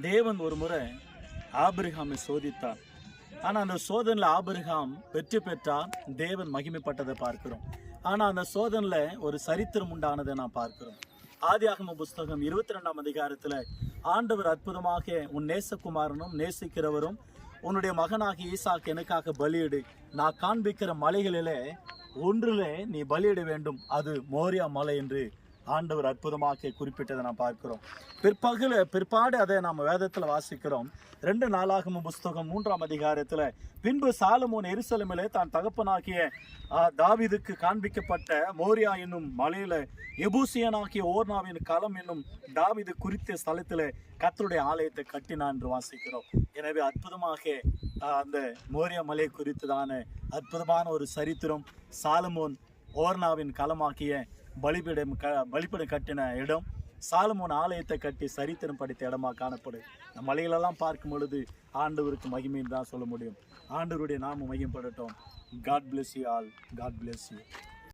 தேவன் ஒரு முறை ஆபிரகாமை சோதித்தார். ஆனா அந்த சோதனையில ஆபிரகாம் வெற்றி பெற்றார், தேவன் மகிமைப்பட்டதை பார்க்கிறோம். ஆனா அந்த சோதனையில ஒரு சரித்திரம் உண்டானதை நான் பார்க்கிறோம். ஆதியாகம புஸ்தகம் 22ஆம் அதிகாரத்துல ஆண்டவர் அற்புதமாக உன் நேசகுமாரனும் நேசிக்கிறவரும் உன்னுடைய மகனாகி ஈசாக்கு எனக்காக பலியிடு, நான் காண்பிக்கிற மலைகளிலே ஒன்றிலே நீ பலியிட வேண்டும், அது மோரியா மலை என்று ஆண்டவர் அற்புதமாக குறிப்பிட்டதை நாம் பார்க்கிறோம். பிற்பாடு அதை நாம் வேதத்தில் வாசிக்கிறோம். 2 நாளாகம புஸ்தகம் 3ஆம் அதிகாரத்துல பின்பு சாலமோன் எருசலேமிலே தான் தகப்பனாகிய தாவீதுக்கு காண்பிக்கப்பட்ட மோரியா என்னும் மலையில எபூசியனாகிய ஓர்னாவின் களம் என்னும் தாவீது குறித்த ஸ்தலத்திலே கர்த்தருடைய ஆலயத்தை கட்டினான் என்று வாசிக்கிறோம். எனவே அற்புதமாக அந்த மோரியா மலை குறித்துதான அற்புதமான ஒரு சரித்திரம். சாலமோன் ஓர்னாவின் களமாக்கிய பலிபீடம் கட்டின இடம், சாலமோன் ஆலயத்தை கட்டி சரித்திரம் படித்த இடமா காணப்படும். இந்த மலைகளெல்லாம் பார்க்கும் பொழுது ஆண்டவருக்கு மகிமைன்னு தான் சொல்ல முடியும். ஆண்டவருடைய நாமம் மகிமைப்படட்டும். God bless you all. God bless you.